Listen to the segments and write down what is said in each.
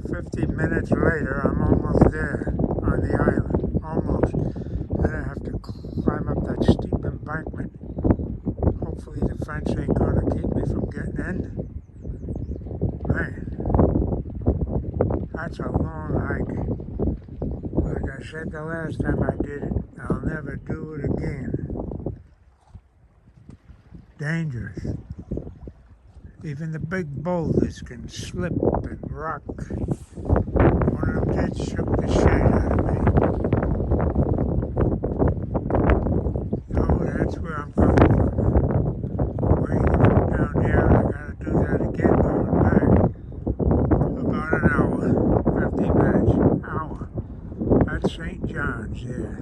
15 minutes later, I'm almost there on the island. Almost. Then I have to climb up that steep embankment. Hopefully the fence ain't gonna keep me from getting in. Man, that's a long hike. Like I said the last time I did it, I'll never do it again. Dangerous. Even the big boulders can slip and rock. One of them did shook the shit out of me. Oh, that's where I'm coming from. Way from down here, and I gotta do that again going back. About an hour, 15 minutes, hour. That's St. John's there.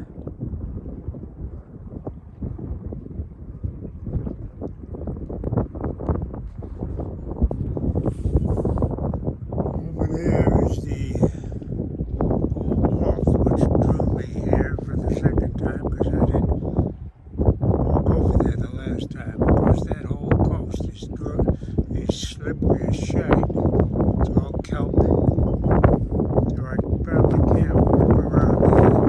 Over there is the old wharf, which drew me here for the second time because I didn't walk over there the last time. Of course, that whole coast is slippery as shite. It's all kelp. So I probably can't walk around here.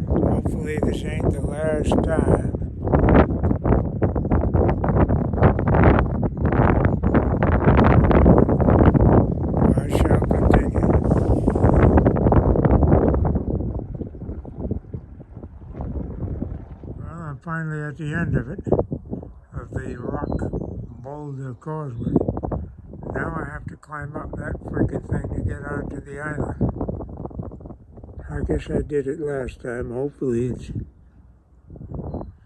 Well, hopefully this ain't the last time. I shall continue. Well, I'm finally at the end of it, of the rock boulder causeway. Now I have to climb up that freaking thing to get onto the island. I guess I did it last time. Hopefully it's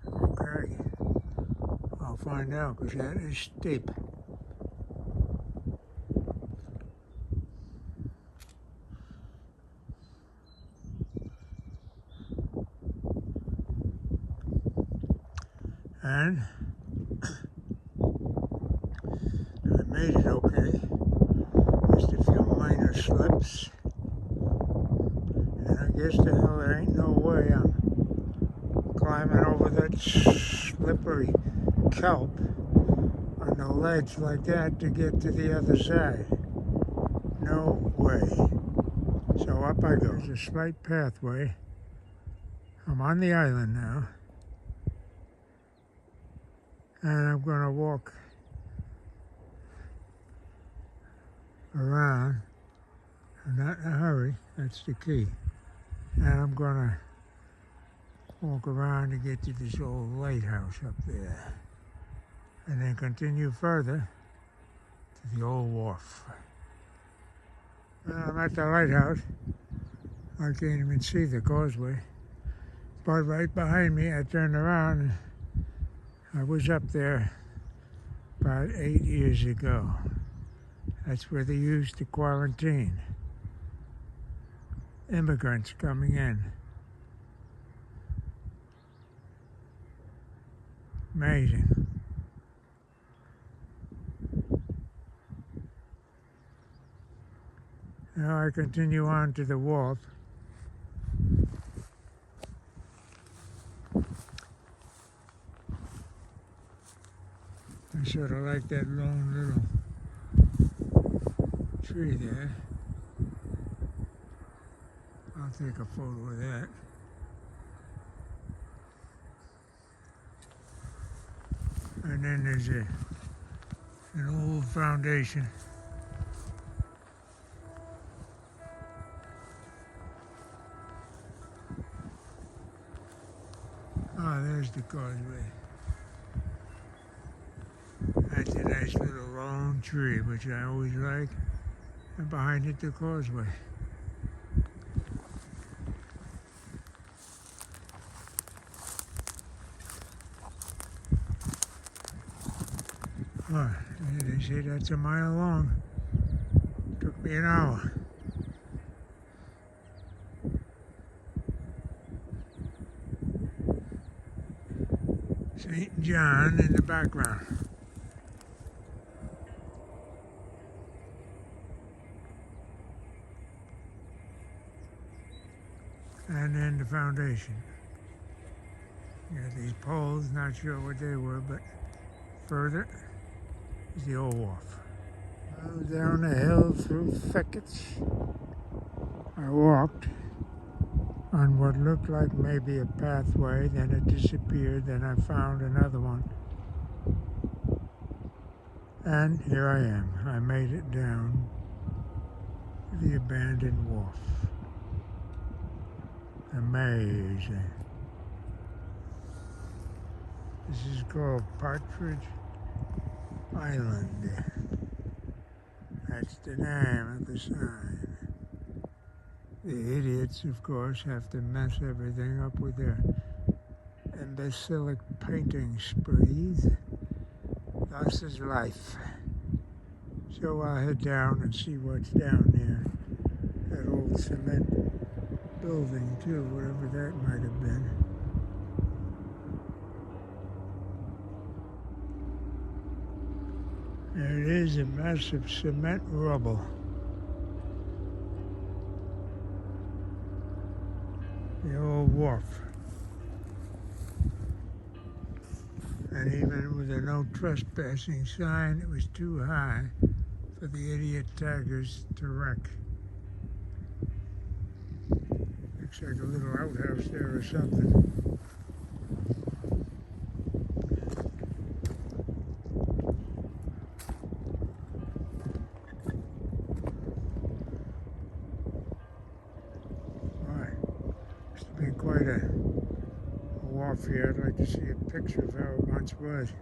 okay. I'll find out because that is steep. And I made it okay. Just a few minor slips. And I guess the hell there ain't no way I'm climbing over that slippery kelp on the ledge like that to get to the other side. No way. So up I go. There's a slight pathway. I'm on the island now. And I'm going to walk around. I'm not in a hurry. That's the key. And I'm going to walk around to get to this old lighthouse up there. And then continue further to the old wharf. Well, I'm at the lighthouse. I can't even see the causeway. But right behind me, I turned around and I was up there about 8 years ago. That's where they used to quarantine immigrants coming in. Amazing. Now I continue on to the wharf. I sort of like that lone little tree there. I'll take a photo of that. And then there's an old foundation. Ah, there's the causeway. That's a nice little lone tree, which I always like. And behind it, the causeway. Oh, they say that's a mile long. Took me an hour. St. John in the background. And then the foundation. You got these poles, not sure what they were, but further is the old wharf. Well, down the hill through thickets, I walked on what looked like maybe a pathway, then it disappeared, then I found another one. And here I am. I made it down to the abandoned wharf. Amazing. This is called Partridge Island. That's the name of the sign. The idiots, of course, have to mess everything up with their imbecilic painting sprees. Thus is life. So I'll head down and see what's down there. That old cement building, too, whatever that might have been. There it is, a massive cement rubble. The old wharf. And even with a no trespassing sign, it was too high for the idiot taggers to wreck. Looks like a little outhouse there or something. Must have been quite a wharf here. I'd like to see a picture of how it once was.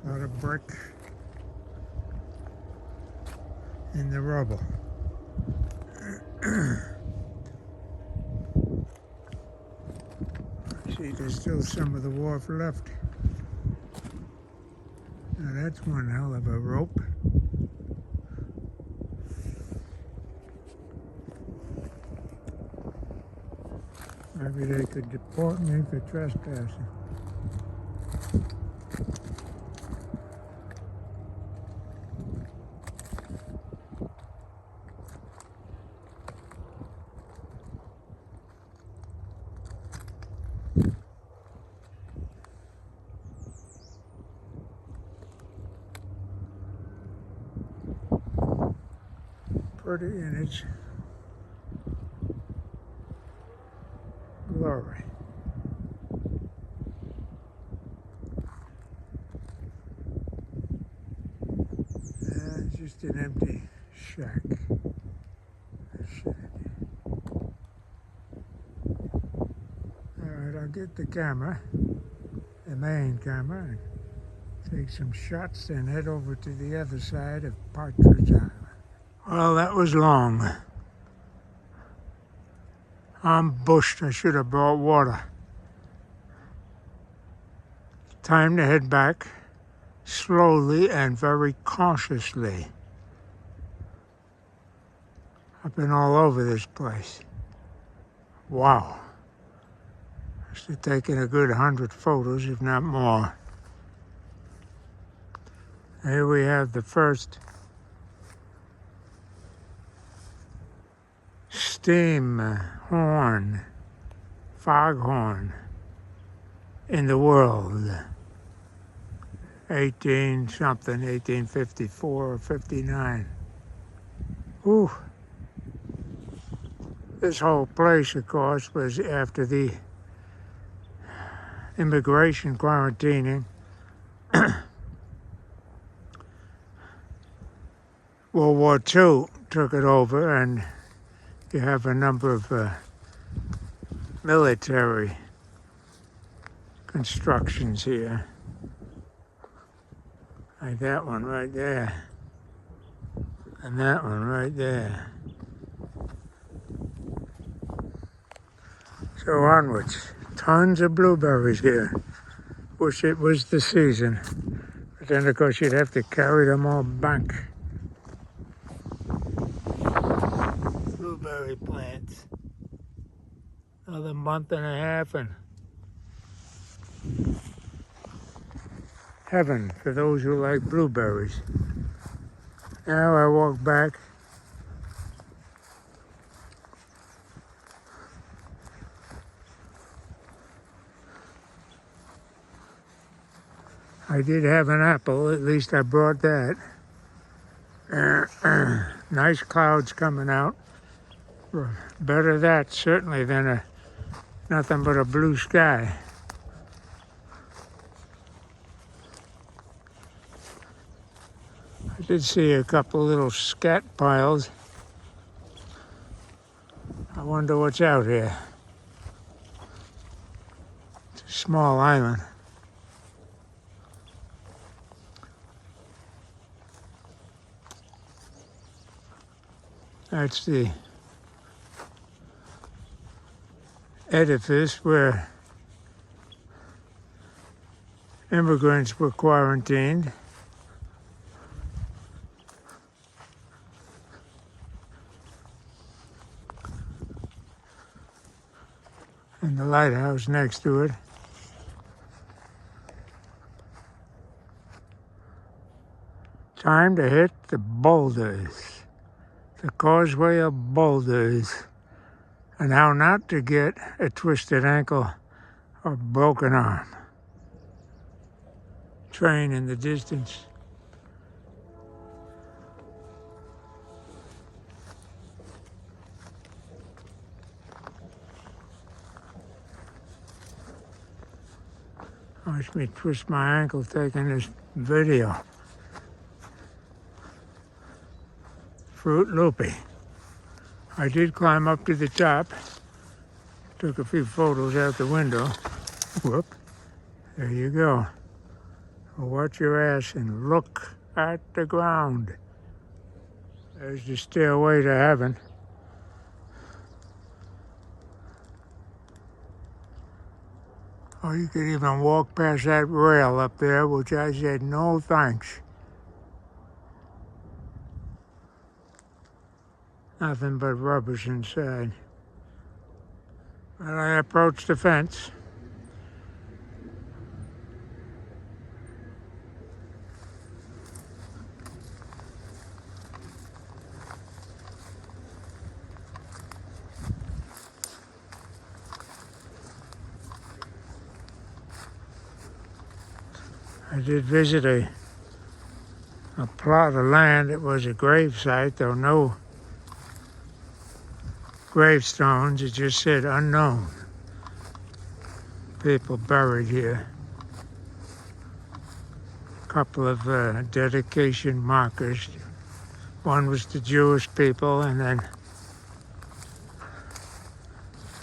A lot of brick in the rubble. See, there's still some of the wharf left. Now that's one hell of a rope. Maybe they could deport me for trespassing. Pretty in its glory. It's just an empty shack. A shed. Alright, I'll get the camera, the main camera, and take some shots and head over to the other side of Partridge Island. Well, that was long. I'm bushed. I should have brought water. Time to head back slowly and very cautiously. I've been all over this place. Wow. Must have taken a good 100 photos, if not more. Here we have the first steam horn, foghorn in the world. 1854 or 59. Ooh. This whole place, of course, was after the immigration quarantining. World War II took it over, and you have a number of military constructions here. Like that one right there. And that one right there. So onwards. Tons of blueberries here. Wish it was the season. But then, of course, you'd have to carry them all back. Blueberry plants. Another month and a half and heaven for those who like blueberries. Now I walk back I did have an apple, at least I brought that. Nice clouds coming out. Better that, certainly, than nothing but a blue sky. I did see a couple little scat piles. I wonder what's out here. It's a small island. That's the edifice where immigrants were quarantined. And the lighthouse next to it. Time to hit the boulders. The causeway of boulders, and how not to get a twisted ankle or broken arm. Train in the distance. Watch me twist my ankle taking this video. Fruit Loopy. I did climb up to the top, took a few photos out the window. Whoop, there you go. Watch your ass and look at the ground. There's the stairway to heaven. Or you could even walk past that rail up there, which I said no thanks. Nothing but rubbish inside. But I approached the fence. I did visit a plot of land that was a grave site, though no gravestones. It just said unknown. People buried here. A couple of dedication markers. One was to Jewish people, and then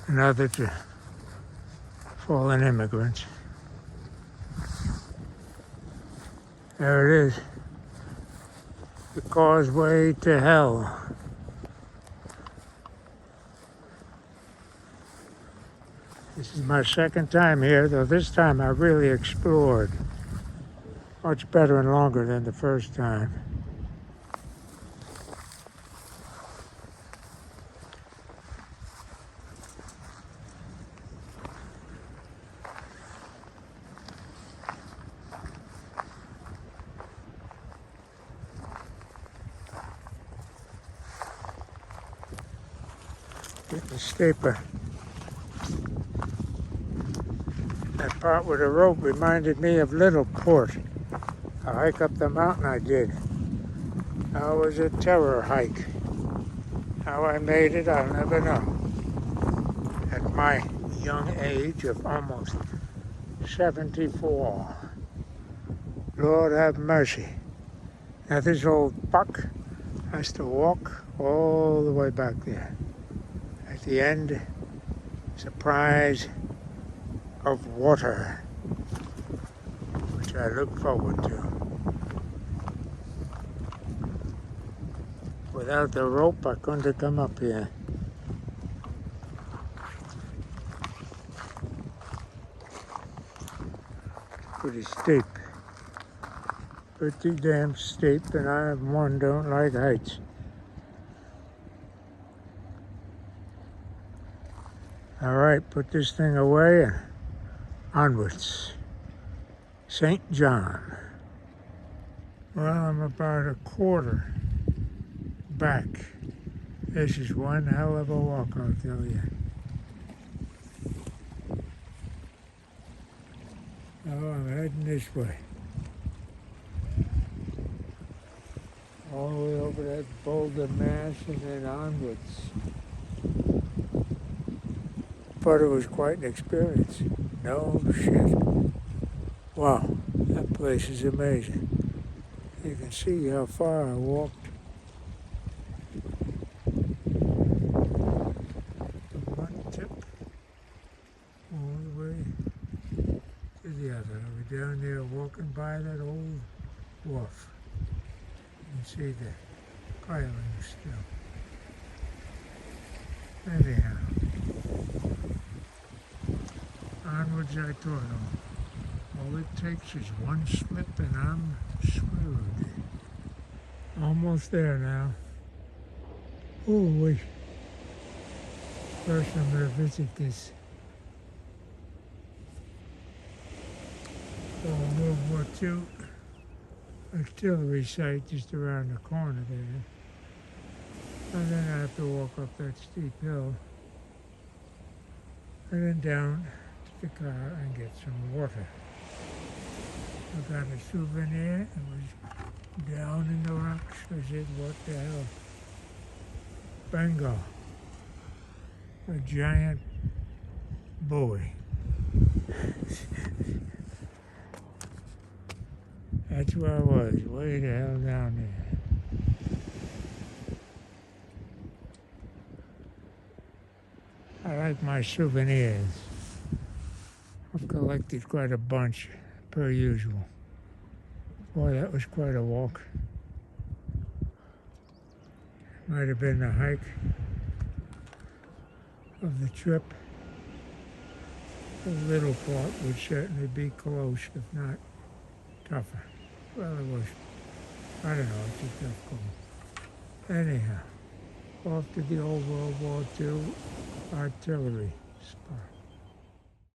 another to fallen immigrants. There it is. The causeway to hell. This is my second time here, though this time I really explored. Much better and longer than the first time. Get the stapler. That part with the rope reminded me of Littleport. A hike up the mountain I did. That was a terror hike. How I made it, I'll never know. At my young age of almost 74. Lord have mercy. Now this old buck has to walk all the way back there. At the end, surprise of water, which I look forward to. Without the rope, I couldn't have come up here. Pretty steep. Pretty damn steep, and I, one, don't like heights. All right, put this thing away and onwards. St. John. Well, I'm about a quarter back. This is one hell of a walk, I'll tell you. Oh, I'm heading this way. all the way over that boulder mass and then onwards. But it was quite an experience. No shit. Wow, that place is amazing. You can see how far I walked. From one tip all the way to the other. I was down there walking by that old wharf. You can see the pilings still. Anyhow, onwards I toil. All it takes is one slip and I'm screwed. Almost there now. Oh, wait. First I'm going to visit this World War II artillery site just around the corner there. And then I have to walk up that steep hill. And then down to the car and get some water. I got a souvenir. It was down in the rocks. I said, what the hell? Bingo. A giant buoy. That's where I was, way the hell down there. I like my souvenirs. I've collected quite a bunch, per usual. Boy, that was quite a walk. Might have been the hike of the trip. The little part would certainly be close, if not tougher. Well, it was, I don't know, it's a tough call. Anyhow, off to the old World War II artillery spot.